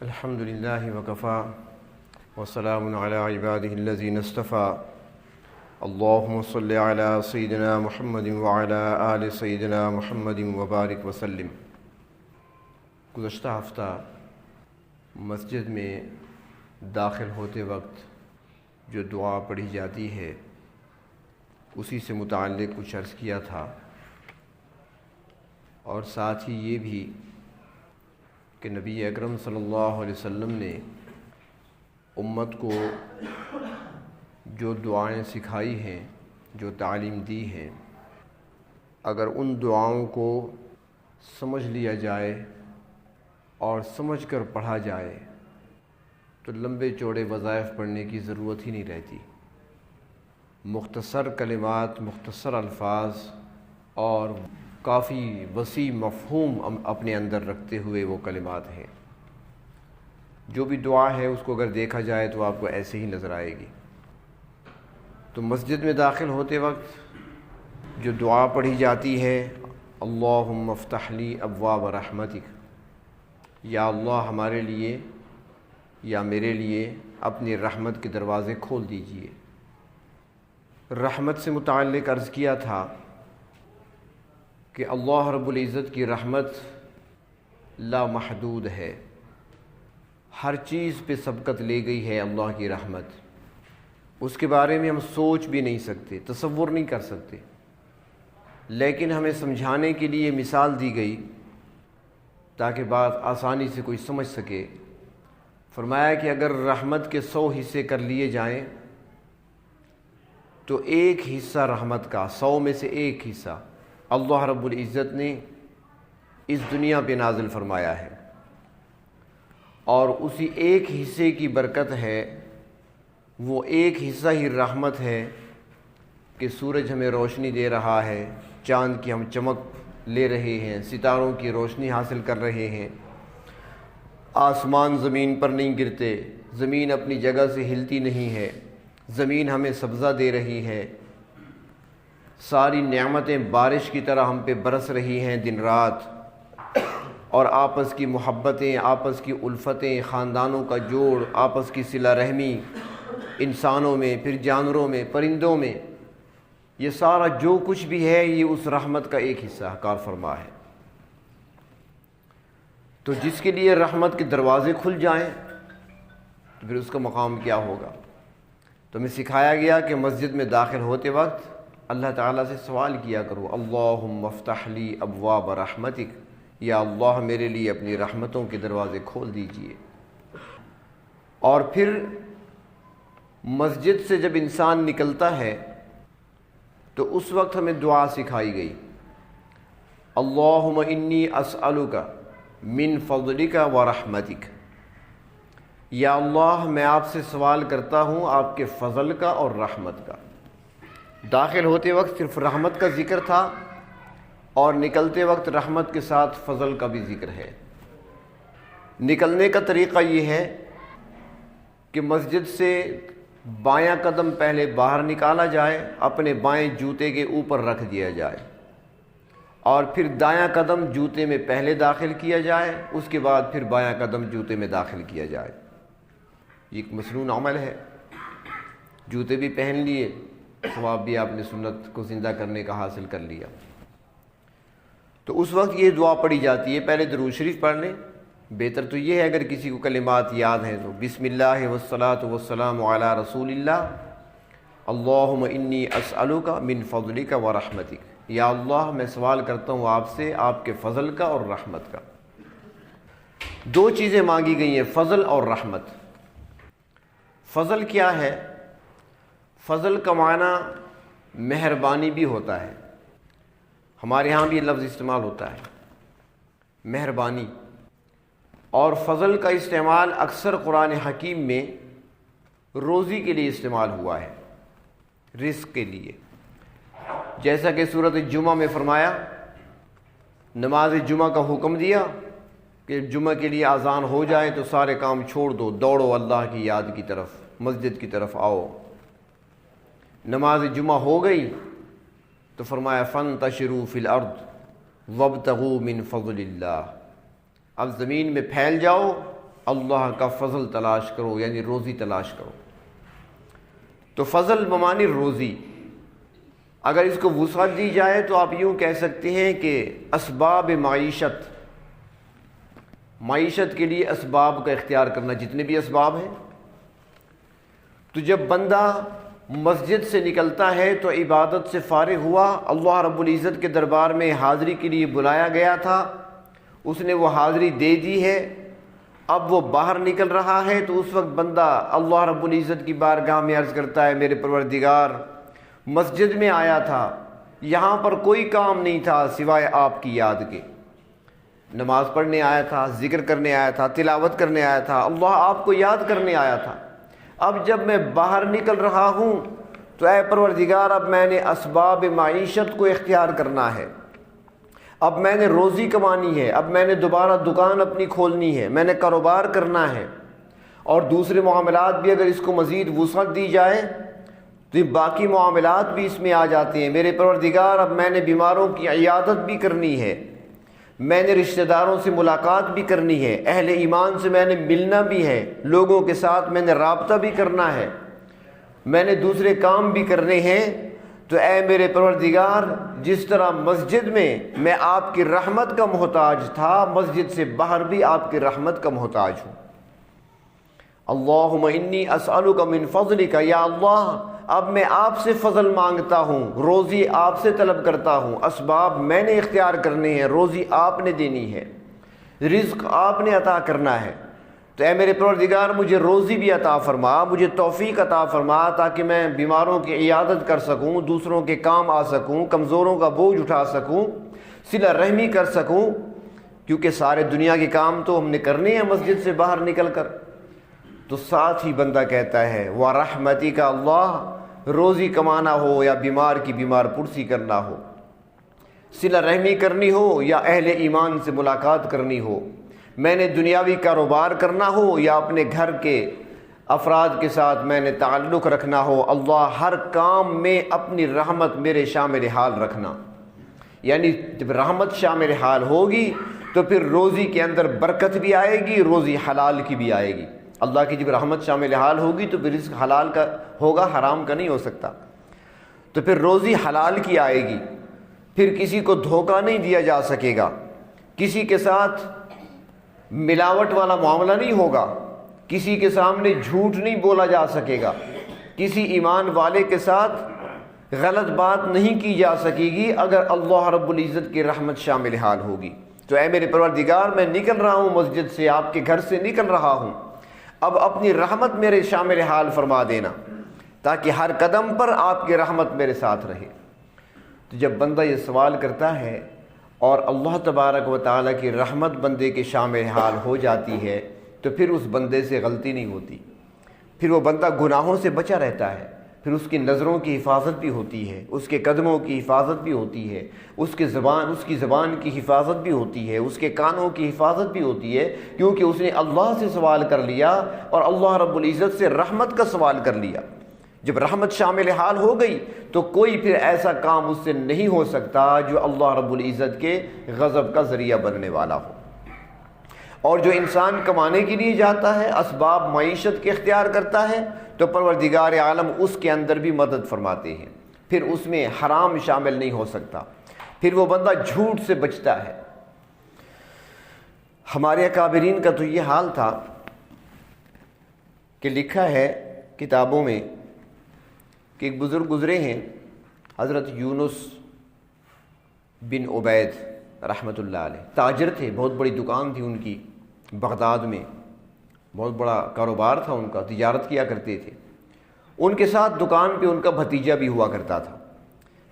الحمد للہ وکفا وسلام علی عبادہ الذین اصطفیٰ اللہم صلی علی سیدنا محمد وعلی آل سیدنا محمد وبارک وسلم۔ گزشتہ ہفتہ مسجد میں داخل ہوتے وقت جو دعا پڑھی جاتی ہے اسی سے متعلق کچھ عرض کیا تھا، اور ساتھ ہی یہ بھی کہ نبی اکرم صلی اللہ علیہ وسلم نے امت کو جو دعائیں سکھائی ہیں، جو تعلیم دی ہیں، اگر ان دعاؤں کو سمجھ لیا جائے اور سمجھ کر پڑھا جائے تو لمبے چوڑے وظائف پڑھنے کی ضرورت ہی نہیں رہتی۔ مختصر کلمات، مختصر الفاظ اور کافی وسیع مفہوم اپنے اندر رکھتے ہوئے وہ کلمات ہیں۔ جو بھی دعا ہے اس کو اگر دیکھا جائے تو آپ کو ایسے ہی نظر آئے گی۔ تو مسجد میں داخل ہوتے وقت جو دعا پڑھی جاتی ہے، اللہم افتح لی ابواب رحمتک، یا اللہ ہمارے لیے یا میرے لیے اپنی رحمت کے دروازے کھول دیجئے۔ رحمت سے متعلق عرض کیا تھا کہ اللہ رب العزت کی رحمت لا محدود ہے، ہر چیز پہ سبقت لے گئی ہے اللہ کی رحمت۔ اس کے بارے میں ہم سوچ بھی نہیں سکتے، تصور نہیں کر سکتے، لیکن ہمیں سمجھانے کے لیے مثال دی گئی تاکہ بات آسانی سے کوئی سمجھ سکے۔ فرمایا کہ اگر رحمت کے 100 حصے کر لیے جائیں تو ایک حصہ رحمت کا، 100 میں سے ایک حصہ اللہ رب العزت نے اس دنیا پہ نازل فرمایا ہے، اور اسی ایک حصے کی برکت ہے، وہ ایک حصہ ہی رحمت ہے کہ سورج ہمیں روشنی دے رہا ہے، چاند کی ہم چمک لے رہے ہیں، ستاروں کی روشنی حاصل کر رہے ہیں، آسمان زمین پر نہیں گرتے، زمین اپنی جگہ سے ہلتی نہیں ہے، زمین ہمیں سبزہ دے رہی ہے، ساری نعمتیں بارش کی طرح ہم پہ برس رہی ہیں دن رات، اور آپس کی محبتیں، آپس کی الفتیں، خاندانوں کا جوڑ، آپس کی صلہ رحمی انسانوں میں، پھر جانوروں میں، پرندوں میں، یہ سارا جو کچھ بھی ہے یہ اس رحمت کا ایک حصہ کار فرما ہے۔ تو جس کے لیے رحمت کے دروازے کھل جائیں تو پھر اس کا مقام کیا ہوگا؟ تو ہمیں سکھایا گیا کہ مسجد میں داخل ہوتے وقت اللہ تعالیٰ سے سوال کیا کرو، اللہم افتح لی ابواب رحمتک، یا اللہ میرے لیے اپنی رحمتوں کے دروازے کھول دیجئے۔ اور پھر مسجد سے جب انسان نکلتا ہے تو اس وقت ہمیں دعا سکھائی گئی، اللہم انی اسألک من فضلک و رحمتک، یا اللہ میں آپ سے سوال کرتا ہوں آپ کے فضل کا اور رحمت کا۔ داخل ہوتے وقت صرف رحمت کا ذکر تھا، اور نکلتے وقت رحمت کے ساتھ فضل کا بھی ذکر ہے۔ نکلنے کا طریقہ یہ ہے کہ مسجد سے بایاں قدم پہلے باہر نکالا جائے، اپنے بائیں جوتے کے اوپر رکھ دیا جائے، اور پھر دایاں قدم جوتے میں پہلے داخل کیا جائے، اس کے بعد پھر بایاں قدم جوتے میں داخل کیا جائے۔ یہ ایک مسنون عمل ہے، جوتے بھی پہن لیے، ثواب بھی آپ نے سنت کو زندہ کرنے کا حاصل کر لیا۔ تو اس وقت یہ دعا پڑھی جاتی ہے، پہلے درود شریف پڑھ لیں، بہتر تو یہ ہے اگر کسی کو کلمات یاد ہیں تو بسم اللہ والصلاۃ والسلام علی رسول اللہ، اللہم انی اسألک من فضلک و رحمتک، یا اللہ میں سوال کرتا ہوں آپ سے آپ کے فضل کا اور رحمت کا۔ دو چیزیں مانگی گئی ہیں، فضل اور رحمت۔ فضل کیا ہے؟ فضل کا معنی مہربانی بھی ہوتا ہے، ہمارے ہاں بھی یہ لفظ استعمال ہوتا ہے، مہربانی۔ اور فضل کا استعمال اکثر قرآن حکیم میں روزی کے لیے استعمال ہوا ہے، رزق کے لیے، جیسا کہ سورۃ الجمعہ میں فرمایا، نماز جمعہ کا حکم دیا کہ جمعہ کے لیے اذان ہو جائے تو سارے کام چھوڑ دو، دوڑو اللہ کی یاد کی طرف، مسجد کی طرف آؤ۔ نماز جمعہ ہو گئی تو فرمایا فانتشروا فی الارض وابتغوا من فضل اللہ، اب زمین میں پھیل جاؤ اللہ کا فضل تلاش کرو، یعنی روزی تلاش کرو۔ تو فضل بمعنی روزی، اگر اس کو وسعت دی جائے تو آپ یوں کہہ سکتے ہیں کہ اسباب معیشت، معیشت کے لیے اسباب کا اختیار کرنا، جتنے بھی اسباب ہیں۔ تو جب بندہ مسجد سے نکلتا ہے تو عبادت سے فارغ ہوا، اللہ رب العزت کے دربار میں حاضری کے لیے بلایا گیا تھا، اس نے وہ حاضری دے دی ہے، اب وہ باہر نکل رہا ہے، تو اس وقت بندہ اللہ رب العزت کی بارگاہ میں عرض کرتا ہے میرے پروردگار، مسجد میں آیا تھا، یہاں پر کوئی کام نہیں تھا سوائے آپ کی یاد کے، نماز پڑھنے آیا تھا، ذکر کرنے آیا تھا، تلاوت کرنے آیا تھا، اللہ آپ کو یاد کرنے آیا تھا، اب جب میں باہر نکل رہا ہوں تو اے پروردگار اب میں نے اسباب معیشت کو اختیار کرنا ہے، اب میں نے روزی کمانی ہے، اب میں نے دوبارہ دکان اپنی کھولنی ہے، میں نے کاروبار کرنا ہے، اور دوسرے معاملات بھی اگر اس کو مزید وسعت دی جائے تو یہ باقی معاملات بھی اس میں آ جاتے ہیں۔ میرے پروردگار اب میں نے بیماروں کی عیادت بھی کرنی ہے، میں نے رشتہ داروں سے ملاقات بھی کرنی ہے، اہل ایمان سے میں نے ملنا بھی ہے، لوگوں کے ساتھ میں نے رابطہ بھی کرنا ہے، میں نے دوسرے کام بھی کرنے ہیں، تو اے میرے پروردگار جس طرح مسجد میں آپ کی رحمت کا محتاج تھا، مسجد سے باہر بھی آپ کی رحمت کا محتاج ہوں۔ اللہم انی اسألک من فضلک، یا اللہ اب میں آپ سے فضل مانگتا ہوں، روزی آپ سے طلب کرتا ہوں، اسباب میں نے اختیار کرنے ہیں، روزی آپ نے دینی ہے، رزق آپ نے عطا کرنا ہے، تو اے میرے پروردگار مجھے روزی بھی عطا فرما، مجھے توفیق عطا فرما تاکہ میں بیماروں کی عیادت کر سکوں، دوسروں کے کام آ سکوں، کمزوروں کا بوجھ اٹھا سکوں، صلہ رحمی کر سکوں، کیونکہ سارے دنیا کے کام تو ہم نے کرنے ہیں مسجد سے باہر نکل کر۔ تو ساتھ ہی بندہ کہتا ہے وَرَحْمَتِكَ اللہ، روزی کمانا ہو یا بیمار کی بیمار پرسی کرنا ہو، صلہ رحمی کرنی ہو یا اہل ایمان سے ملاقات کرنی ہو، میں نے دنیاوی کاروبار کرنا ہو یا اپنے گھر کے افراد کے ساتھ میں نے تعلق رکھنا ہو، اللہ ہر کام میں اپنی رحمت میرے شامل حال رکھنا۔ یعنی جب رحمت شامل حال ہوگی تو پھر روزی کے اندر برکت بھی آئے گی، روزی حلال کی بھی آئے گی۔ اللہ کی جب رحمت شامل حال ہوگی تو پھر رزق حلال کا ہوگا، حرام کا نہیں ہو سکتا، تو پھر روزی حلال کی آئے گی، پھر کسی کو دھوکہ نہیں دیا جا سکے گا، کسی کے ساتھ ملاوٹ والا معاملہ نہیں ہوگا، کسی کے سامنے جھوٹ نہیں بولا جا سکے گا، کسی ایمان والے کے ساتھ غلط بات نہیں کی جا سکے گی اگر اللہ رب العزت کی رحمت شامل حال ہوگی۔ تو اے میرے پروردگار میں نکل رہا ہوں مسجد سے، آپ کے گھر سے نکل رہا ہوں، اب اپنی رحمت میرے شامل حال فرما دینا تاکہ ہر قدم پر آپ کی رحمت میرے ساتھ رہے۔ تو جب بندہ یہ سوال کرتا ہے اور اللہ تبارک و تعالیٰ کی رحمت بندے کے شامل حال ہو جاتی ہے تو پھر اس بندے سے غلطی نہیں ہوتی، پھر وہ بندہ گناہوں سے بچا رہتا ہے، پھر اس کی نظروں کی حفاظت بھی ہوتی ہے، اس کے قدموں کی حفاظت بھی ہوتی ہے، اس کی زبان کی حفاظت بھی ہوتی ہے، اس کے کانوں کی حفاظت بھی ہوتی ہے، کیونکہ اس نے اللہ سے سوال کر لیا اور اللہ رب العزت سے رحمت کا سوال کر لیا۔ جب رحمت شامل حال ہو گئی تو کوئی پھر ایسا کام اس سے نہیں ہو سکتا جو اللہ رب العزت کے غضب کا ذریعہ بننے والا ہو۔ اور جو انسان کمانے کے لیے جاتا ہے، اسباب معیشت کے اختیار کرتا ہے، تو پروردگار عالم اس کے اندر بھی مدد فرماتے ہیں، پھر اس میں حرام شامل نہیں ہو سکتا، پھر وہ بندہ جھوٹ سے بچتا ہے۔ ہمارے اکابرین کا تو یہ حال تھا کہ لکھا ہے کتابوں میں کہ ایک بزرگ گزرے ہیں، حضرت یونس بن عبید رحمۃ اللہ علیہ، تاجر تھے، بہت بڑی دکان تھی ان کی بغداد میں، بہت بڑا کاروبار تھا ان کا، تجارت کیا کرتے تھے۔ ان کے ساتھ دکان پہ ان کا بھتیجا بھی ہوا کرتا تھا،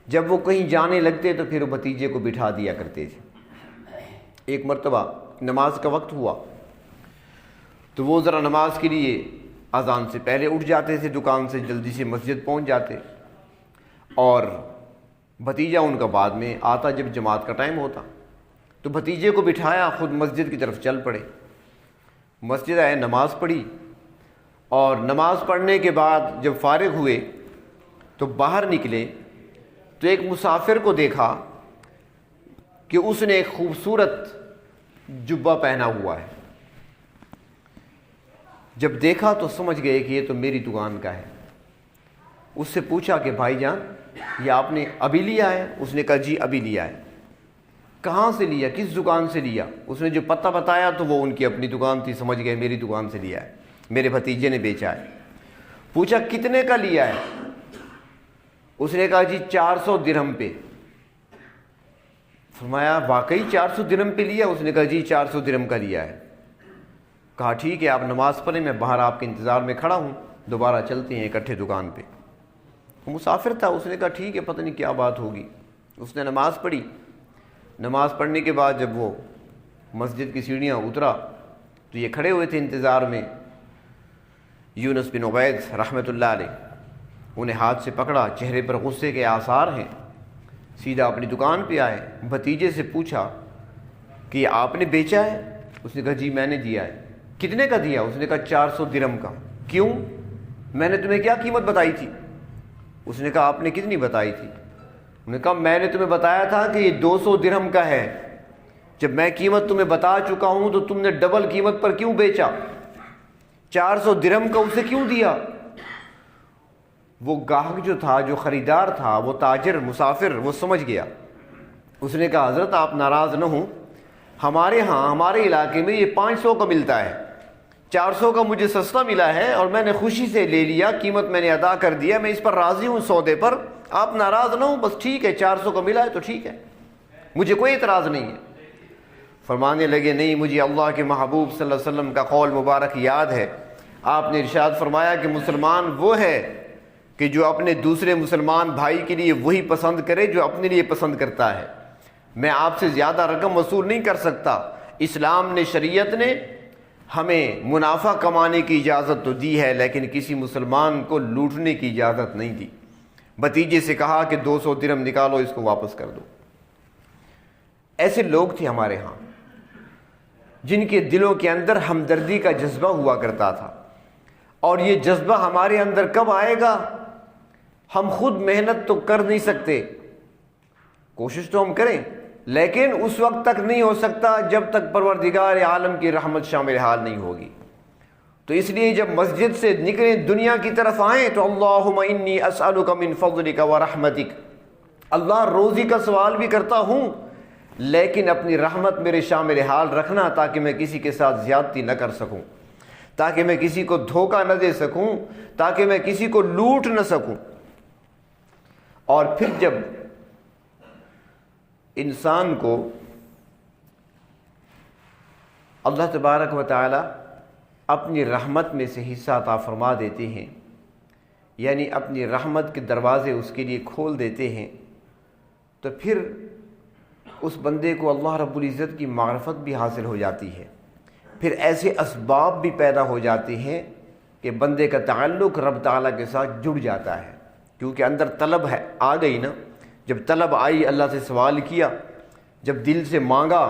جب وہ کہیں جانے لگتے تو پھر وہ بھتیجے کو بٹھا دیا کرتے تھے۔ ایک مرتبہ نماز کا وقت ہوا تو وہ ذرا نماز کے لیے اذان سے پہلے اٹھ جاتے تھے، دکان سے جلدی سے مسجد پہنچ جاتے، اور بھتیجا ان کا بعد میں آتا جب جماعت کا ٹائم ہوتا، تو بھتیجے کو بٹھایا، خود مسجد کی طرف چل پڑے۔ مسجد آئے، نماز پڑھی، اور نماز پڑھنے کے بعد جب فارغ ہوئے تو باہر نکلے تو ایک مسافر کو دیکھا کہ اس نے ایک خوبصورت جبہ پہنا ہوا ہے، جب دیکھا تو سمجھ گئے کہ یہ تو میری دکان کا ہے۔ اس سے پوچھا کہ بھائی جان یہ آپ نے ابھی لیا ہے؟ اس نے کہا جی ابھی لیا ہے۔ کہاں سے لیا، کس دکان سے لیا؟ اس نے جو پتہ بتایا تو وہ ان کی اپنی دکان تھی، سمجھ گئے میری دکان سے لیا ہے، میرے بھتیجے نے بیچا ہے۔ پوچھا کتنے کا لیا ہے؟ اس نے کہا جی 400 درہم پہ۔ فرمایا واقعی 400 درہم پہ لیا؟ اس نے کہا جی 400 درہم کا لیا ہے۔ کہا ٹھیک ہے آپ نماز پڑھیں، میں باہر آپ کے انتظار میں کھڑا ہوں، دوبارہ چلتے ہیں اکٹھے دکان پہ۔ وہ مسافر تھا، اس نے کہا ٹھیک ہے پتہ نہیں کیا بات ہوگی۔ اس نے نماز پڑھی، نماز پڑھنے کے بعد جب وہ مسجد کی سیڑھیاں اترا تو یہ کھڑے ہوئے تھے انتظار میں، یونس بن عبید رحمۃ اللہ علیہ۔ انہیں ہاتھ سے پکڑا، چہرے پر غصے کے آثار ہیں، سیدھا اپنی دکان پہ آئے، بھتیجے سے پوچھا کہ یہ آپ نے بیچا ہے؟ اس نے کہا جی میں نے دیا ہے۔ کتنے کا دیا؟ اس نے کہا 400 درہم کا۔ کیوں؟ میں نے تمہیں کیا قیمت بتائی تھی؟ اس نے کہا آپ نے کتنی بتائی تھی؟ انہوں نے کہا میں نے تمہیں بتایا تھا کہ یہ 200 درہم کا ہے، جب میں قیمت تمہیں بتا چکا ہوں تو تم نے ڈبل قیمت پر کیوں بیچا؟ 400 درہم کا اسے کیوں دیا؟ وہ گاہک جو تھا، جو خریدار تھا، وہ تاجر مسافر، وہ سمجھ گیا۔ اس نے کہا حضرت آپ ناراض نہ ہوں، ہمارے ہاں ہمارے علاقے میں یہ 500 کا ملتا ہے، 400 کا مجھے سستا ملا ہے اور میں نے خوشی سے لے لیا، قیمت میں نے ادا کر دیا، میں اس پر راضی ہوں سودے پر، آپ ناراض نہ ہوں، بس ٹھیک ہے 400 کا ملا ہے تو ٹھیک ہے، مجھے کوئی اعتراض نہیں ہے۔ فرمانے لگے نہیں، مجھے اللہ کے محبوب صلی اللہ علیہ وسلم کا قول مبارک یاد ہے، آپ نے ارشاد فرمایا کہ مسلمان وہ ہے کہ جو اپنے دوسرے مسلمان بھائی کے لیے وہی پسند کرے جو اپنے لیے پسند کرتا ہے۔ میں آپ سے زیادہ رقم وصول نہیں کر سکتا، اسلام نے، شریعت نے ہمیں منافع کمانے کی اجازت تو دی ہے لیکن کسی مسلمان کو لوٹنے کی اجازت نہیں دی۔ بھتیجے سے کہا کہ 200 درہم نکالو، اس کو واپس کر دو۔ ایسے لوگ تھے ہمارے ہاں جن کے دلوں کے اندر ہمدردی کا جذبہ ہوا کرتا تھا، اور یہ جذبہ ہمارے اندر کب آئے گا؟ ہم خود محنت تو کر نہیں سکتے، کوشش تو ہم کریں لیکن اس وقت تک نہیں ہو سکتا جب تک پروردگار عالم کی رحمت شامل حال نہیں ہوگی۔ تو اس لیے جب مسجد سے نکلیں، دنیا کی طرف آئیں تو اللہم انی اسألک من فضلک ورحمتک، اللہ روزی کا سوال بھی کرتا ہوں لیکن اپنی رحمت میرے شامل حال رکھنا تاکہ میں کسی کے ساتھ زیادتی نہ کر سکوں، تاکہ میں کسی کو دھوکہ نہ دے سکوں، تاکہ میں کسی کو لوٹ نہ سکوں۔ اور پھر جب انسان کو اللہ تبارک و تعالی اپنی رحمت میں سے حصہ عطا فرما دیتے ہیں، یعنی اپنی رحمت کے دروازے اس کے لیے کھول دیتے ہیں، تو پھر اس بندے کو اللہ رب العزت کی معرفت بھی حاصل ہو جاتی ہے، پھر ایسے اسباب بھی پیدا ہو جاتے ہیں کہ بندے کا تعلق رب تعالیٰ کے ساتھ جڑ جاتا ہے، کیونکہ اندر طلب ہے، آ گئی نا۔ جب طلب آئی، اللہ سے سوال کیا، جب دل سے مانگا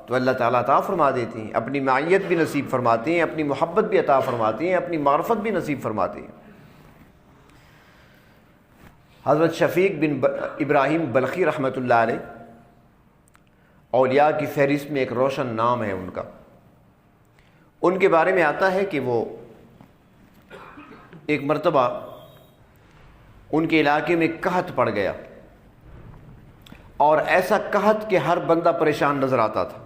تو اللہ تعالیٰ عطا فرما دیتے ہیں، اپنی معیت بھی نصیب فرماتے ہیں، اپنی محبت بھی عطا فرماتے ہیں، اپنی معرفت بھی نصیب فرماتے ہیں۔ حضرت شفیق بن ابراہیم بلخی رحمۃ اللہ علیہ اولیاء کی فہرست میں ایک روشن نام ہے ان کا۔ ان کے بارے میں آتا ہے کہ وہ ایک مرتبہ ان کے علاقے میں قحط پڑ گیا، اور ایسا قحط کہ ہر بندہ پریشان نظر آتا تھا،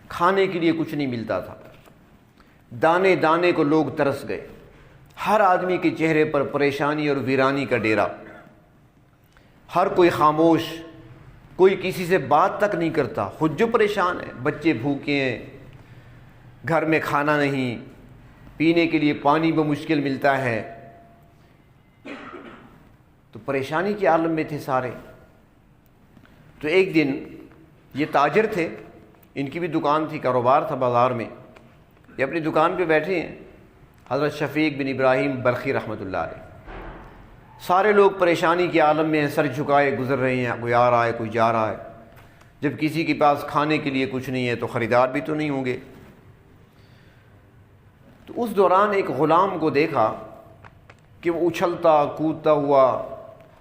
کھانے کے لیے کچھ نہیں ملتا تھا، دانے دانے کو لوگ ترس گئے، ہر آدمی کے چہرے پر پریشانی اور ویرانی کا ڈیرا، ہر کوئی خاموش، کوئی کسی سے بات تک نہیں کرتا، خود جو پریشان ہے، بچے بھوکے ہیں، گھر میں کھانا نہیں، پینے کے لیے پانی بمشکل ملتا ہے، تو پریشانی کے عالم میں تھے سارے۔ تو ایک دن یہ تاجر تھے، ان کی بھی دکان تھی، کاروبار تھا بازار میں، یہ اپنی دکان پہ بیٹھے ہیں، حضرت شفیق بن ابراہیم بلخی رحمۃ اللہ علیہ، سارے لوگ پریشانی کے عالم میں ہیں، سر جھکائے گزر رہے ہیں، کوئی آ رہا ہے کوئی جا رہا ہے، جب کسی کے پاس کھانے کے لیے کچھ نہیں ہے تو خریدار بھی تو نہیں ہوں گے۔ تو اس دوران ایک غلام کو دیکھا کہ وہ اچھلتا کودتا ہوا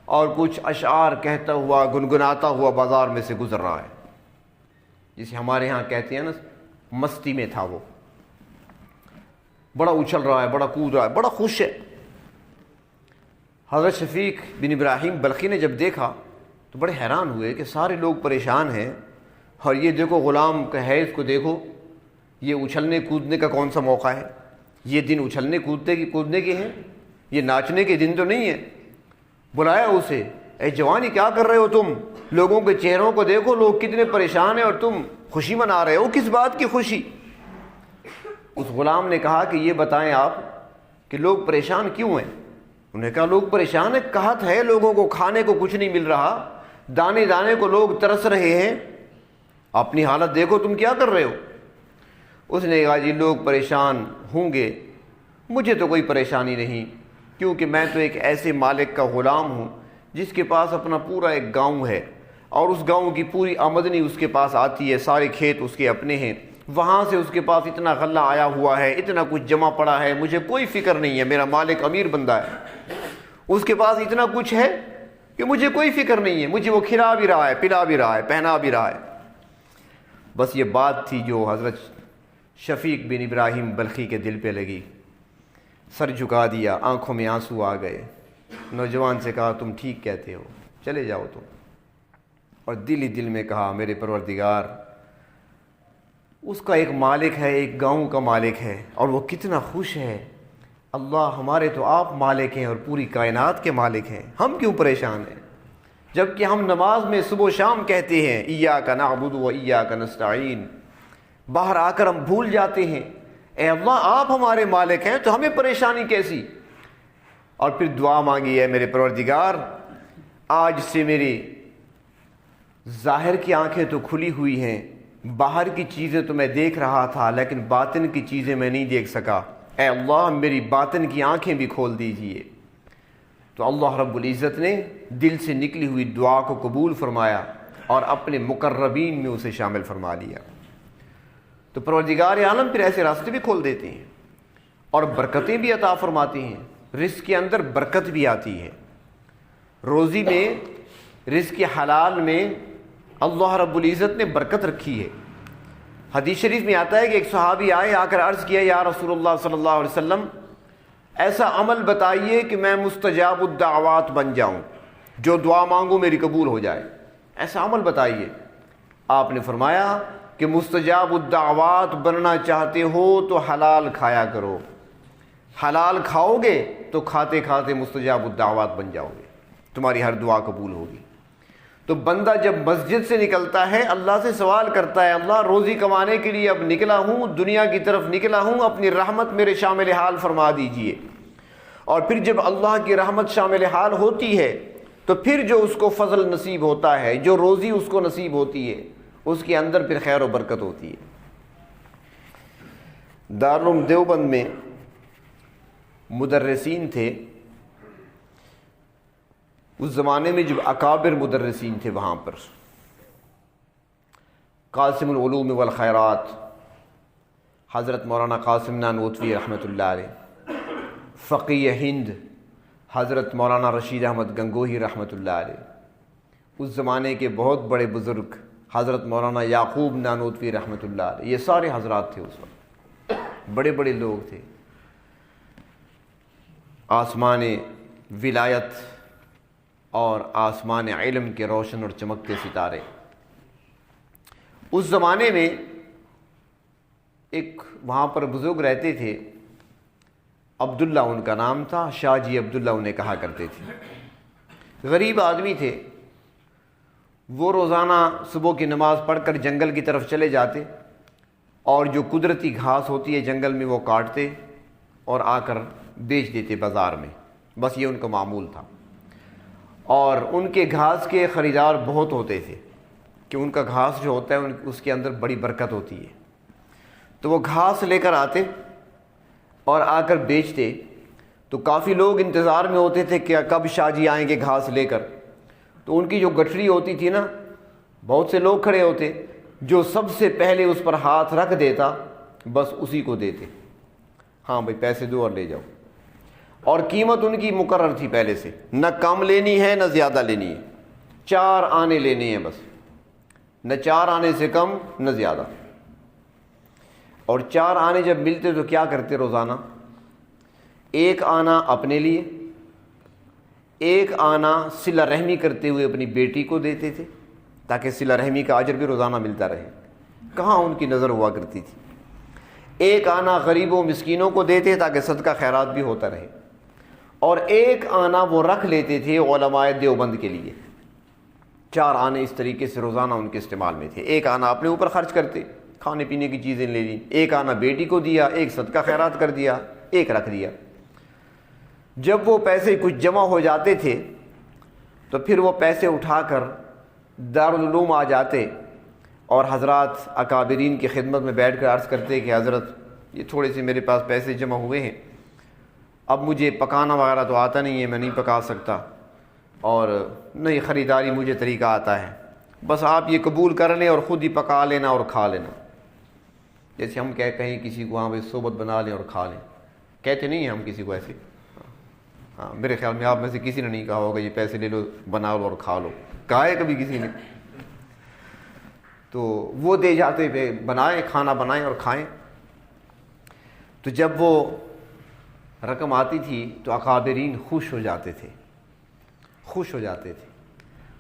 اور کچھ اشعار کہتا ہوا، گنگناتا ہوا بازار میں سے گزر رہا ہے، جسے ہمارے ہاں کہتے ہیں نا مستی میں تھا وہ۔ بڑا اچھل رہا ہے، بڑا کود رہا ہے، بڑا خوش ہے۔ حضرت شفیق بن ابراہیم بلخی نے جب دیکھا تو بڑے حیران ہوئے کہ سارے لوگ پریشان ہیں، اور یہ دیکھو غلام کا ہے، اس کو دیکھو، یہ اچھلنے کودنے کا کون سا موقع ہے؟ یہ دن اچھلنے کودنے کے ہیں، یہ ناچنے کے دن تو نہیں ہے۔ بلایا اسے، اے جوانی کیا کر رہے ہو تم؟ لوگوں کے چہروں کو دیکھو، لوگ کتنے پریشان ہیں اور تم خوشی منا رہے ہو، کس بات کی خوشی؟ اس غلام نے کہا کہ یہ بتائیں آپ کہ لوگ پریشان کیوں ہیں؟ انہوں نے کہا لوگ پریشان ہیں، قحط ہے، لوگوں کو کھانے کو کچھ نہیں مل رہا، دانے دانے کو لوگ ترس رہے ہیں، اپنی حالت دیکھو، تم کیا کر رہے ہو؟ اس نے کہا جی لوگ پریشان ہوں گے، مجھے تو کوئی پریشانی نہیں، کیونکہ میں تو ایک ایسے مالک کا غلام ہوں جس کے پاس اپنا پورا ایک گاؤں ہے، اور اس گاؤں کی پوری آمدنی اس کے پاس آتی ہے، سارے کھیت اس کے اپنے ہیں، وہاں سے اس کے پاس اتنا غلہ آیا ہوا ہے، اتنا کچھ جمع پڑا ہے، مجھے کوئی فکر نہیں ہے، میرا مالک امیر بندہ ہے، اس کے پاس اتنا کچھ ہے کہ مجھے کوئی فکر نہیں ہے، مجھے وہ کھلا بھی رہا ہے، پلا بھی رہا ہے، پہنا بھی رہا ہے۔ بس یہ بات تھی جو حضرت شفیق بن ابراہیم بلخی کے دل پہ لگی، سر جھکا دیا، آنکھوں میں آنسو آ گئے۔ نوجوان سے کہا تم ٹھیک کہتے ہو، چلے جاؤ تم، اور دل ہی دل میں کہا میرے پروردگار، اس کا ایک مالک ہے، ایک گاؤں کا مالک ہے، اور وہ کتنا خوش ہے، اللہ ہمارے تو آپ مالک ہیں اور پوری کائنات کے مالک ہیں، ہم کیوں پریشان ہیں؟ جبکہ ہم نماز میں صبح و شام کہتے ہیں ایاک نعبد و ایاک نستعین، باہر آ کر ہم بھول جاتے ہیں اے اللہ آپ ہمارے مالک ہیں تو ہمیں پریشانی کیسی؟ اور پھر دعا مانگی ہے میرے پروردگار، آج سے میری ظاہر کی آنکھیں تو کھلی ہوئی ہیں، باہر کی چیزیں تو میں دیکھ رہا تھا لیکن باطن کی چیزیں میں نہیں دیکھ سکا، اے اللہ میری باطن کی آنکھیں بھی کھول دیجئے۔ تو اللہ رب العزت نے دل سے نکلی ہوئی دعا کو قبول فرمایا اور اپنے مقربین میں اسے شامل فرما لیا۔ تو پروردگار عالم پھر ایسے راستے بھی کھول دیتے ہیں اور برکتیں بھی عطا فرماتے ہیں، رزق کے اندر برکت بھی آتی ہے، روزی میں، رزق حلال میں اللہ رب العزت نے برکت رکھی ہے۔ حدیث شریف میں آتا ہے کہ ایک صحابی آئے، آ کر عرض کیا یا رسول اللہ صلی اللہ علیہ وسلم ایسا عمل بتائیے کہ میں مستجاب الدعوات بن جاؤں، جو دعا مانگوں میری قبول ہو جائے، ایسا عمل بتائیے۔ آپ نے فرمایا کہ مستجاب الدعوات بننا چاہتے ہو تو حلال کھایا کرو، حلال کھاؤ گے تو کھاتے کھاتے مستجاب الدعوات بن جاؤ گے، تمہاری ہر دعا قبول ہوگی۔ تو بندہ جب مسجد سے نکلتا ہے اللہ سے سوال کرتا ہے اللہ روزی کمانے کے لیے اب نکلا ہوں، دنیا کی طرف نکلا ہوں، اپنی رحمت میرے شامل حال فرما دیجئے۔ اور پھر جب اللہ کی رحمت شامل حال ہوتی ہے تو پھر جو اس کو فضل نصیب ہوتا ہے، جو روزی اس کو نصیب ہوتی ہے، اس کے اندر پھر خیر و برکت ہوتی ہے۔ دارالعلوم دیوبند میں مدرسین تھے، اس زمانے میں جو اکابر مدرسین تھے وہاں پر قاسم العلوم والخیرات حضرت مولانا قاسم نانوتوی رحمۃ اللہ علیہ، فقیہ ہند حضرت مولانا رشید احمد گنگوہی رحمۃ اللہ علیہ، اس زمانے کے بہت بڑے بزرگ حضرت مولانا یعقوب نانوتوی رحمۃ اللہ علیہ، یہ سارے حضرات تھے اس وقت، بڑے بڑے لوگ تھے، آسمان ولایت اور آسمان علم کے روشن اور چمکتے ستارے۔ اس زمانے میں ایک وہاں پر بزرگ رہتے تھے، عبداللہ ان کا نام تھا، شاہ جی عبداللہ انہیں کہا کرتے تھے، غریب آدمی تھے، وہ روزانہ صبح کی نماز پڑھ کر جنگل کی طرف چلے جاتے اور جو قدرتی گھاس ہوتی ہے جنگل میں وہ کاٹتے اور آ کر بیچ دیتے بازار میں، بس یہ ان کا معمول تھا۔ اور ان کے گھاس کے خریدار بہت ہوتے تھے کہ ان کا گھاس جو ہوتا ہے اس کے اندر بڑی برکت ہوتی ہے، تو وہ گھاس لے کر آتے اور آ کر بیچتے، تو کافی لوگ انتظار میں ہوتے تھے کہ کب شاہ جی آئیں گے گھاس لے کر، تو ان کی جو گٹھری ہوتی تھی نا، بہت سے لوگ کھڑے ہوتے، جو سب سے پہلے اس پر ہاتھ رکھ دیتا بس اسی کو دیتے، ہاں بھائی پیسے دو اور لے جاؤ، اور قیمت ان کی مقرر تھی پہلے سے، نہ کم لینی ہے نہ زیادہ لینی ہے، 4 آنے لینے ہیں بس، نہ 4 آنے سے کم نہ زیادہ۔ اور 4 آنے جب ملتے تو کیا کرتے روزانہ؟ ایک آنا اپنے لیے، ایک آنا صلہ رحمی کرتے ہوئے اپنی بیٹی کو دیتے تھے تاکہ صلہ رحمی کا اجر بھی روزانہ ملتا رہے، کہاں ان کی نظر ہوا کرتی تھی۔ ایک آنا غریبوں مسکینوں کو دیتے تاکہ صدقہ خیرات بھی ہوتا رہے، اور ایک آنا وہ رکھ لیتے تھے علماء دیوبند کے لیے۔ 4 آنے اس طریقے سے روزانہ ان کے استعمال میں تھے۔ ایک آنا اپنے اوپر خرچ کرتے، کھانے پینے کی چیزیں لے لی، ایک آنا بیٹی کو دیا، ایک صدقہ خیرات کر دیا، ایک رکھ دیا۔ جب وہ پیسے کچھ جمع ہو جاتے تھے تو پھر وہ پیسے اٹھا کر دارالعلوم آ جاتے اور حضرات اکابرین کی خدمت میں بیٹھ کر عرض کرتے کہ حضرت یہ تھوڑے سے میرے پاس پیسے جمع ہوئے ہیں، اب مجھے پکانا وغیرہ تو آتا نہیں ہے، میں نہیں پکا سکتا، اور نہیں خریداری مجھے طریقہ آتا ہے، بس آپ یہ قبول کر لیں اور خود ہی پکا لینا اور کھا لینا۔ جیسے ہم کہیں کسی کو ہاں بھائی صحبت بنا لیں اور کھا لیں، کہتے نہیں ہیں ہم کسی کو ایسے۔ ہاں میرے خیال میں آپ میں سے کسی نے نہیں کہا ہوگا یہ پیسے لے لو بنا لو اور کھا لو، کہا ہے کبھی کسی نے؟ تو وہ دے جاتے پہ بنائیں، کھانا بنائیں اور کھائیں۔ تو جب وہ رقم آتی تھی تو اکابرین خوش ہو جاتے تھے، خوش ہو جاتے تھے۔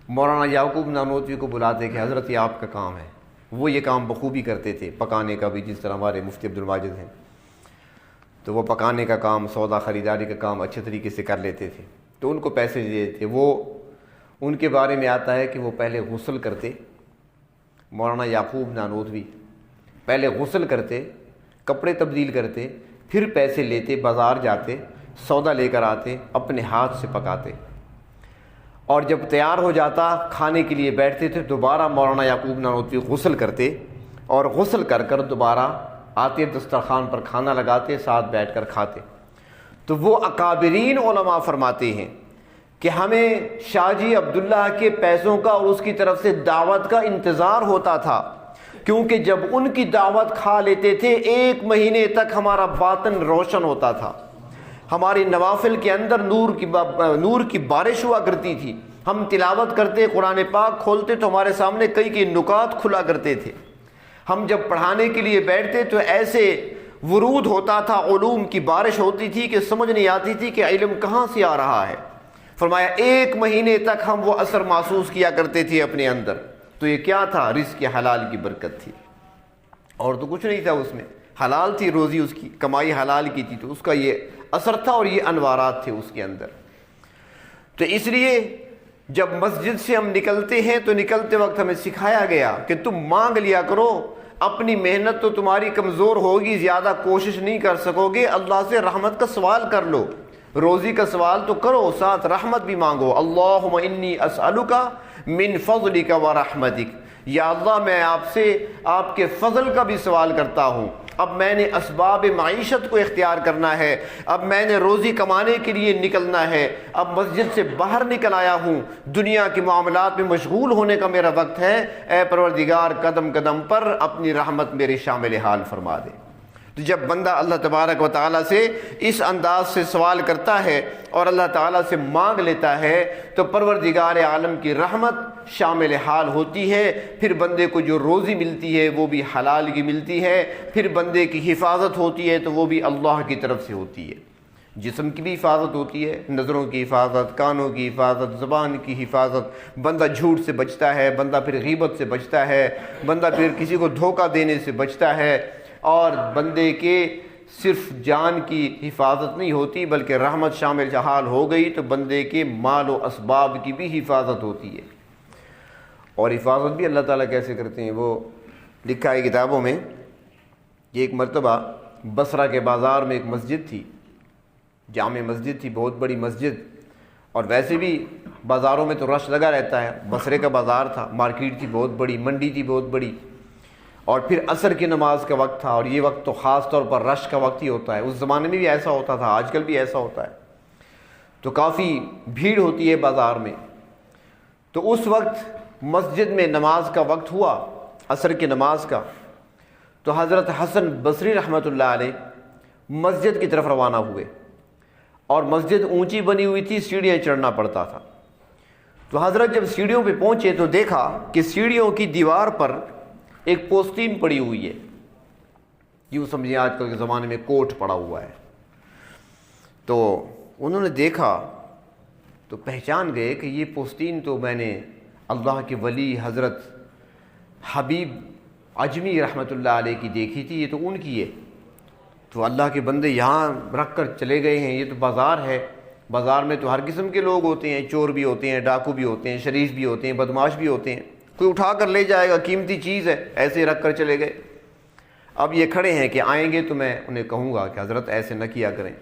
مولانا یعقوب نانوتوی کو بلاتے کہ حضرت یہ آپ کا کام ہے، وہ یہ کام بخوبی کرتے تھے، پکانے کا بھی، جس طرح ہمارے مفتی عبد الماجد ہیں تو وہ پکانے کا کام، سودا خریداری کا کام اچھے طریقے سے کر لیتے تھے، تو ان کو پیسے دیتے تھے۔ وہ ان کے بارے میں آتا ہے کہ وہ پہلے غسل کرتے، مولانا یعقوب نانوتوی پہلے غسل کرتے، کپڑے تبدیل کرتے، پھر پیسے لیتے، بازار جاتے، سودا لے کر آتے، اپنے ہاتھ سے پکاتے، اور جب تیار ہو جاتا کھانے کے لیے بیٹھتے تھے، دوبارہ مولانا یعقوب نانوتوی غسل کرتے اور غسل کر کر دوبارہ آتے دسترخوان پر کھانا لگاتے، ساتھ بیٹھ کر کھاتے۔ تو وہ اکابرین علماء فرماتے ہیں کہ ہمیں شاہ جی عبداللہ کے پیسوں کا اور اس کی طرف سے دعوت کا انتظار ہوتا تھا، کیونکہ جب ان کی دعوت کھا لیتے تھے 1 مہینے تک ہمارا باطن روشن ہوتا تھا، ہماری نوافل کے اندر نور کی بارش ہوا کرتی تھی، ہم تلاوت کرتے، قرآن پاک کھولتے تو ہمارے سامنے کئی نکات کھلا کرتے تھے، ہم جب پڑھانے کے لیے بیٹھتے تو ایسے ورود ہوتا تھا، علوم کی بارش ہوتی تھی کہ سمجھ نہیں آتی تھی کہ علم کہاں سے آ رہا ہے۔ فرمایا 1 مہینے تک ہم وہ اثر محسوس کیا کرتے تھے اپنے اندر۔ تو یہ کیا تھا؟ رزق حلال کی برکت تھی، اور تو کچھ نہیں تھا اس میں، حلال تھی روزی، اس کی کمائی حلال کی تھی، تو اس کا یہ اثر تھا اور یہ انوارات تھے اس کے اندر۔ تو اس لیے جب مسجد سے ہم نکلتے ہیں تو نکلتے وقت ہمیں سکھایا گیا کہ تم مانگ لیا کرو، اپنی محنت تو تمہاری کمزور ہوگی، زیادہ کوشش نہیں کر سکو گے، اللہ سے رحمت کا سوال کر لو، روزی کا سوال تو کرو، ساتھ رحمت بھی مانگو۔ اللہم انی اسألک من فضلک ورحمتک، یا اللہ میں آپ سے آپ کے فضل کا بھی سوال کرتا ہوں۔ اب میں نے اسباب معیشت کو اختیار کرنا ہے، اب میں نے روزی کمانے کے لیے نکلنا ہے، اب مسجد سے باہر نکل آیا ہوں، دنیا کے معاملات میں مشغول ہونے کا میرا وقت ہے، اے پروردگار قدم قدم پر اپنی رحمت میرے شامل حال فرما دے۔ تو جب بندہ اللہ تبارک و تعالیٰ سے اس انداز سے سوال کرتا ہے اور اللہ تعالیٰ سے مانگ لیتا ہے تو پروردگار عالم کی رحمت شامل حال ہوتی ہے، پھر بندے کو جو روزی ملتی ہے وہ بھی حلال کی ملتی ہے، پھر بندے کی حفاظت ہوتی ہے تو وہ بھی اللہ کی طرف سے ہوتی ہے، جسم کی بھی حفاظت ہوتی ہے، نظروں کی حفاظت، کانوں کی حفاظت، زبان کی حفاظت، بندہ جھوٹ سے بچتا ہے، بندہ پھر غیبت سے بچتا ہے، بندہ پھر کسی کو دھوکہ دینے سے بچتا ہے، اور بندے کے صرف جان کی حفاظت نہیں ہوتی بلکہ رحمت شامل حال ہو گئی تو بندے کے مال و اسباب کی بھی حفاظت ہوتی ہے۔ اور حفاظت بھی اللہ تعالیٰ کیسے کرتے ہیں وہ لکھا ہے کتابوں میں۔ یہ ایک مرتبہ بصرہ کے بازار میں ایک مسجد تھی، جامع مسجد تھی، بہت بڑی مسجد، اور ویسے بھی بازاروں میں تو رش لگا رہتا ہے، بصرے کا بازار تھا، مارکیٹ تھی بہت بڑی، منڈی تھی بہت بڑی، اور پھر عصر کی نماز کا وقت تھا، اور یہ وقت تو خاص طور پر رش کا وقت ہی ہوتا ہے، اس زمانے میں بھی ایسا ہوتا تھا، آج کل بھی ایسا ہوتا ہے، تو کافی بھیڑ ہوتی ہے بازار میں۔ تو اس وقت مسجد میں نماز کا وقت ہوا، عصر کی نماز کا، تو حضرت حسن بصری رحمۃ اللہ علیہ مسجد کی طرف روانہ ہوئے، اور مسجد اونچی بنی ہوئی تھی، سیڑھیاں چڑھنا پڑتا تھا۔ تو حضرت جب سیڑھیوں پہ پہنچے تو دیکھا کہ سیڑھیوں کی دیوار پر ایک پوستین پڑی ہوئی ہے، یوں سمجھیں آج کل کے زمانے میں کوٹ پڑا ہوا ہے۔ تو انہوں نے دیکھا تو پہچان گئے کہ یہ پوستین تو میں نے اللہ کے ولی حضرت حبیب عجمی رحمۃ اللہ علیہ کی دیکھی تھی، یہ تو ان کی ہے۔ تو اللہ کے بندے یہاں رکھ کر چلے گئے ہیں، یہ تو بازار ہے، بازار میں تو ہر قسم کے لوگ ہوتے ہیں، چور بھی ہوتے ہیں، ڈاکو بھی ہوتے ہیں، شریف بھی ہوتے ہیں، بدماش بھی ہوتے ہیں، کوئی اٹھا کر لے جائے گا، قیمتی چیز ہے، ایسے رکھ کر چلے گئے۔ اب یہ کھڑے ہیں کہ آئیں گے تو میں انہیں کہوں گا کہ حضرت ایسے نہ کیا کریں۔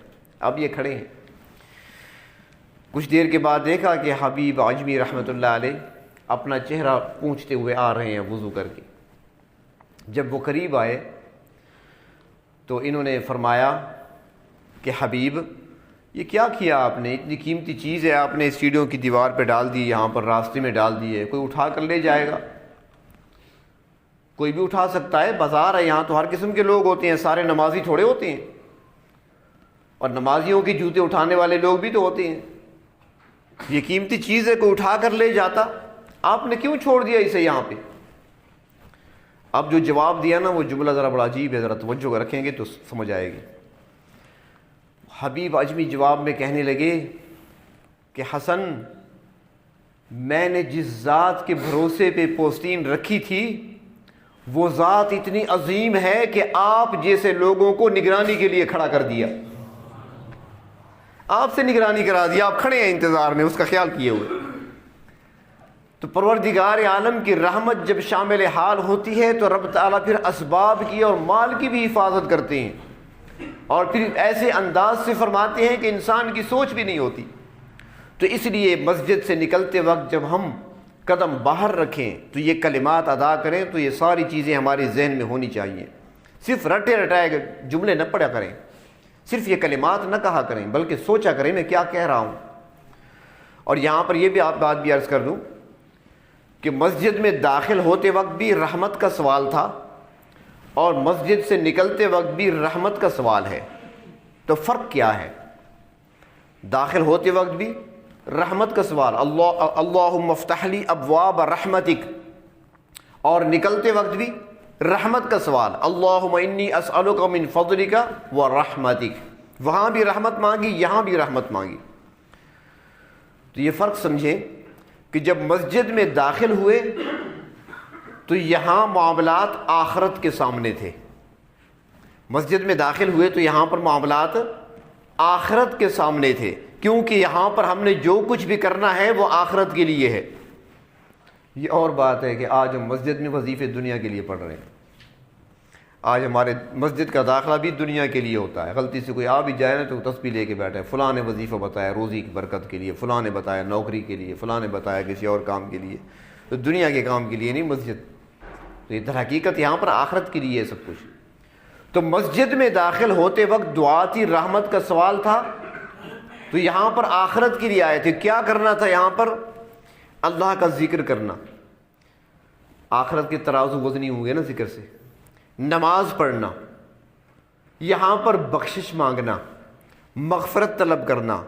اب یہ کھڑے ہیں، کچھ دیر کے بعد دیکھا کہ حبیب عجمی رحمۃ اللہ علیہ اپنا چہرہ پونچھتے ہوئے آ رہے ہیں وضو کر کے۔ جب وہ قریب آئے تو انہوں نے فرمایا کہ حبیب یہ کیا کیا آپ نے؟ اتنی قیمتی چیز ہے آپ نے سیڑھیوں کی دیوار پہ ڈال دی، یہاں پر راستے میں ڈال دی ہے، کوئی اٹھا کر لے جائے گا؟ کوئی بھی اٹھا سکتا ہے، بازار ہے، یہاں تو ہر قسم کے لوگ ہوتے ہیں، سارے نمازی تھوڑے ہوتے ہیں، اور نمازیوں کے جوتے اٹھانے والے لوگ بھی تو ہوتے ہیں۔ یہ قیمتی چیز ہے، کوئی اٹھا کر لے جاتا، آپ نے کیوں چھوڑ دیا اسے یہاں پہ؟ اب جو جواب دیا نا وہ جملہ ذرا بڑا عجیب ہے، ذرا توجہ رکھیں گے تو سمجھ آئے گی۔ حبیب عجمی جواب میں کہنے لگے کہ حسن، میں نے جس ذات کے بھروسے پہ پوستین رکھی تھی وہ ذات اتنی عظیم ہے کہ آپ جیسے لوگوں کو نگرانی کے لیے کھڑا کر دیا، آپ سے نگرانی کرا دیا، آپ کھڑے ہیں انتظار میں، اس کا خیال کیے ہوئے۔ تو پروردگار عالم کی رحمت جب شامل حال ہوتی ہے تو رب تعالیٰ پھر اسباب کی اور مال کی بھی حفاظت کرتے ہیں، اور پھر ایسے انداز سے فرماتے ہیں کہ انسان کی سوچ بھی نہیں ہوتی۔ تو اس لیے مسجد سے نکلتے وقت جب ہم قدم باہر رکھیں تو یہ کلمات ادا کریں، تو یہ ساری چیزیں ہمارے ذہن میں ہونی چاہیے۔ صرف رٹے رٹائے جملے نہ پڑھا کریں، صرف یہ کلمات نہ کہا کریں، بلکہ سوچا کریں میں کیا کہہ رہا ہوں۔ اور یہاں پر یہ بھی آپ بات بھی عرض کر دوں کہ مسجد میں داخل ہوتے وقت بھی رحمت کا سوال تھا، اور مسجد سے نکلتے وقت بھی رحمت کا سوال ہے۔ تو فرق کیا ہے؟ داخل ہوتے وقت بھی رحمت کا سوال، اللہم افتح لی ابواب رحمتک، اور نکلتے وقت بھی رحمت کا سوال، اللہم انی اسألک من فضلک ورحمتک۔ وہاں بھی رحمت مانگی، یہاں بھی رحمت مانگی۔ تو یہ فرق سمجھیں کہ جب مسجد میں داخل ہوئے تو یہاں معاملات آخرت کے سامنے تھے، مسجد میں داخل ہوئے تو یہاں پر معاملات آخرت کے سامنے تھے، کیونکہ یہاں پر ہم نے جو کچھ بھی کرنا ہے وہ آخرت کے لیے ہے۔ یہ اور بات ہے کہ آج ہم مسجد میں وظیفے دنیا کے لیے پڑھ رہے ہیں، آج ہمارے مسجد کا داخلہ بھی دنیا کے لیے ہوتا ہے۔ غلطی سے کوئی آ بھی جائے نا تو تسبیح لے کے بیٹھے، فلاں نے وظیفہ بتایا روزی کی برکت کے لیے، فلاں نے بتایا نوکری کے لیے، فلاں نے بتایا کسی اور کام کے لیے، تو دنیا کے کام کے لیے نہیں مسجد۔ تو یہ در حقیقت یہاں پر آخرت کے لیے ہے سب کچھ۔ تو مسجد میں داخل ہوتے وقت دعا تھی، رحمت کا سوال تھا، تو یہاں پر آخرت کے لیے آئے تھے۔ کیا کرنا تھا یہاں پر؟ اللہ کا ذکر کرنا۔ آخرت کے ترازو وزنی ہوں گے نا ذکر سے۔ نماز پڑھنا، یہاں پر بخشش مانگنا، مغفرت طلب کرنا،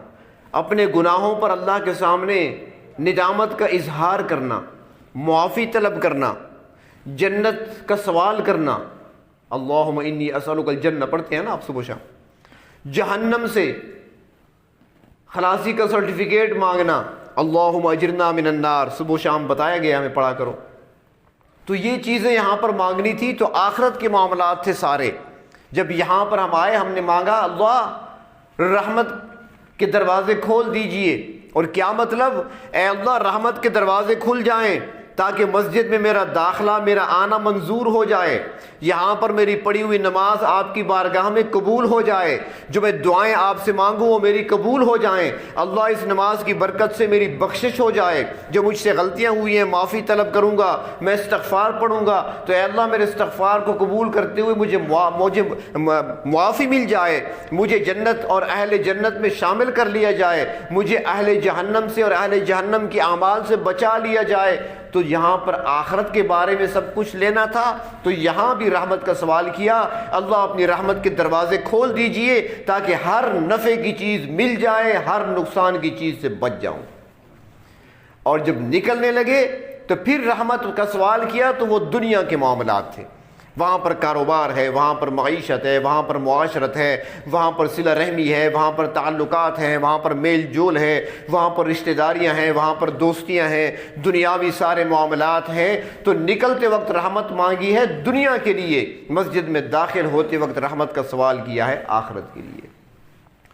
اپنے گناہوں پر اللہ کے سامنے ندامت کا اظہار کرنا، معافی طلب کرنا، جنت کا سوال کرنا، اللہم انی اسألک الجنہ پڑھتے ہیں نا آپ صبح شام، جہنم سے خلاصی کا سرٹیفکیٹ مانگنا، اللہم اجرنا من النار، صبح شام بتایا گیا ہمیں پڑھا کرو۔ تو یہ چیزیں یہاں پر مانگنی تھی، تو آخرت کے معاملات تھے سارے۔ جب یہاں پر ہم آئے ہم نے مانگا اللہ رحمت کے دروازے کھول دیجئے، اور کیا مطلب؟ اے اللہ رحمت کے دروازے کھل جائیں تاکہ مسجد میں میرا داخلہ، میرا آنا منظور ہو جائے، یہاں پر میری پڑھی ہوئی نماز آپ کی بارگاہ میں قبول ہو جائے، جو میں دعائیں آپ سے مانگوں وہ میری قبول ہو جائیں، اللہ اس نماز کی برکت سے میری بخشش ہو جائے، جو مجھ سے غلطیاں ہوئی ہیں معافی طلب کروں گا، میں استغفار پڑھوں گا تو اے اللہ میرے استغفار کو قبول کرتے ہوئے مجھے معافی مل جائے، مجھے جنت اور اہل جنت میں شامل کر لیا جائے، مجھے اہل جہنم سے اور اہل جہنم کے اعمال سے بچا لیا جائے۔ تو یہاں پر آخرت کے بارے میں سب کچھ لینا تھا، تو یہاں بھی رحمت کا سوال کیا، اللہ اپنی رحمت کے دروازے کھول دیجئے تاکہ ہر نفع کی چیز مل جائے، ہر نقصان کی چیز سے بچ جاؤں۔ اور جب نکلنے لگے تو پھر رحمت کا سوال کیا، تو وہ دنیا کے معاملات تھے۔ وہاں پر کاروبار ہے، وہاں پر معیشت ہے، وہاں پر معاشرت ہے، وہاں پر صلہ رحمی ہے، وہاں پر تعلقات ہیں، وہاں پر میل جول ہے، وہاں پر رشتہ داریاں ہیں، وہاں پر دوستیاں ہیں، دنیاوی سارے معاملات ہیں۔ تو نکلتے وقت رحمت مانگی ہے دنیا کے لیے، مسجد میں داخل ہوتے وقت رحمت کا سوال کیا ہے آخرت کے لیے۔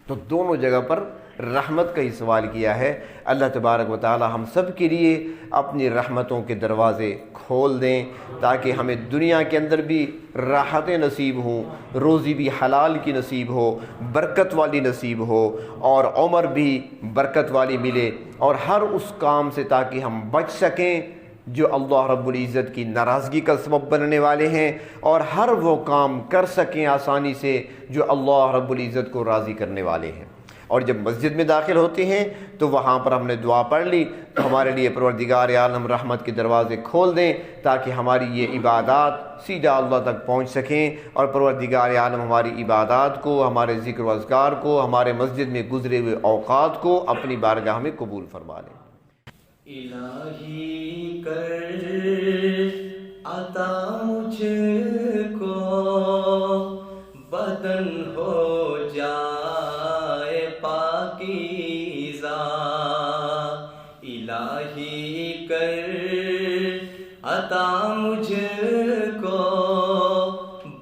تو دونوں جگہ پر رحمت کا ہی سوال کیا ہے۔ اللہ تبارک و تعالی ہم سب کے لیے اپنی رحمتوں کے دروازے کھول دیں تاکہ ہمیں دنیا کے اندر بھی راحتیں نصیب ہوں، روزی بھی حلال کی نصیب ہو، برکت والی نصیب ہو، اور عمر بھی برکت والی ملے، اور ہر اس کام سے تاکہ ہم بچ سکیں جو اللہ رب العزت کی ناراضگی کا سبب بننے والے ہیں، اور ہر وہ کام کر سکیں آسانی سے جو اللہ رب العزت کو راضی کرنے والے ہیں۔ اور جب مسجد میں داخل ہوتے ہیں تو وہاں پر ہم نے دعا پڑھ لی تو ہمارے لیے پروردگار عالم رحمت کے دروازے کھول دیں تاکہ ہماری یہ عبادات سیدھا اللہ تک پہنچ سکیں، اور پروردگار عالم ہماری عبادات کو، ہمارے ذکر و اذکار کو، ہمارے مسجد میں گزرے ہوئے اوقات کو اپنی بارگاہ میں قبول فرما لیں۔ الہی کر عطا مجھ کو بدن ہو جائے پاکیزہ، الہی کر عطا مجھ کو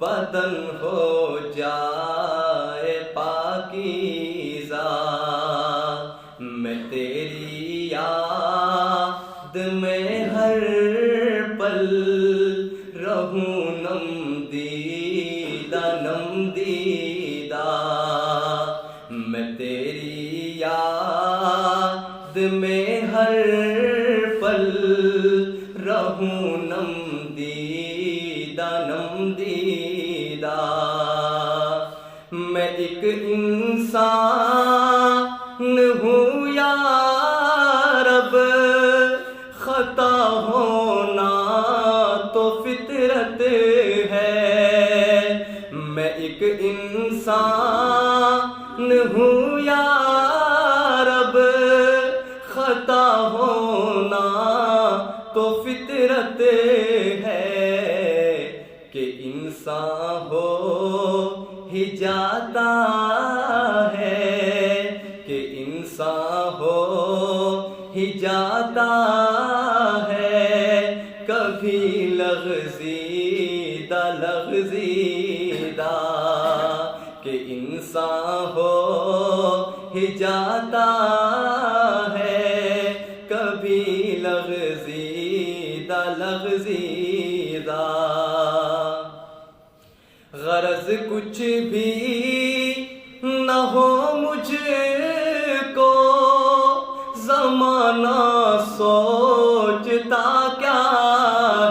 بدن ہو جائے پاکیزہ، میں تیری یاد میں ہر پل رہوں نم دیدہ نم دیدہ، میں تیری یاد میں ہر پل رہوں نم دیدہ نم دیدہ، میں ایک انسان ہوں یا رب، خطا ہونا تو فطرت ہے، میں ایک انسان ہوں یا رب، خطا ہونا تو فطرت ہے، کہ انسان ہو ہی جاتا ہے، کہ انسان ہو ہی جاتا ہے، کبھی لغزیدہ لغزیدہ، کہ انسان ہو ہی جاتا ہے، کبھی لغزیدہ لغزیدہ، غرض کچھ بھی نہ ہو مجھ کو، زمانہ سوچتا کیا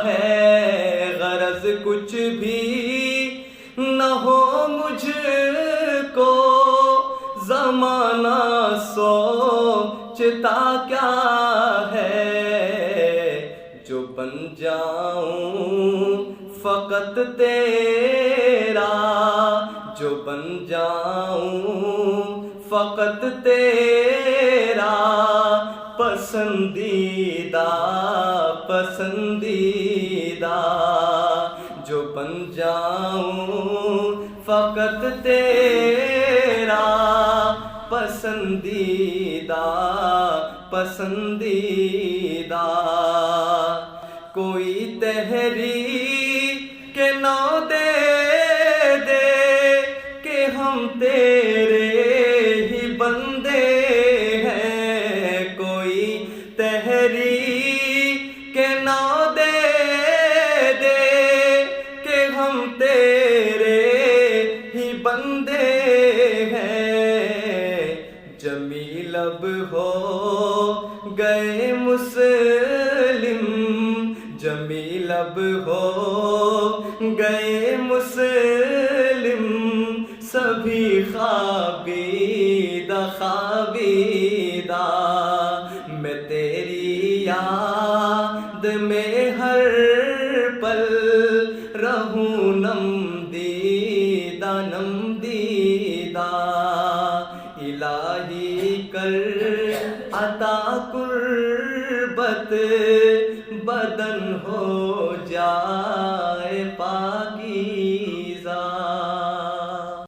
ہے، غرض کچھ بھی نہ ہو مجھ کو، زمانہ سوچتا کیا ہے، جو بن جاؤں فقط تیرا، جو بن جاؤں فقط تیرا، پسندیدہ پسندیدہ، جو بن جاؤں فقط تیرا، پسندیدہ پسندیدہ، کوئی تحریک کے نہ دے دے کہ ہم تیرے ہی بندے ہیں، کوئی تحریک کے نہ دے دے کہ ہم تیرے ہی بندے ہیں، جمیل اب ہو گئے مسلم، جمیل اب ہو گئے مسلم، سبھی خوابیدہ خوابیدہ، میں تیری یاد میں ہر پل رہوں نم دیدہ نم دیدہ، الہی کر عطا قربت بدن ہو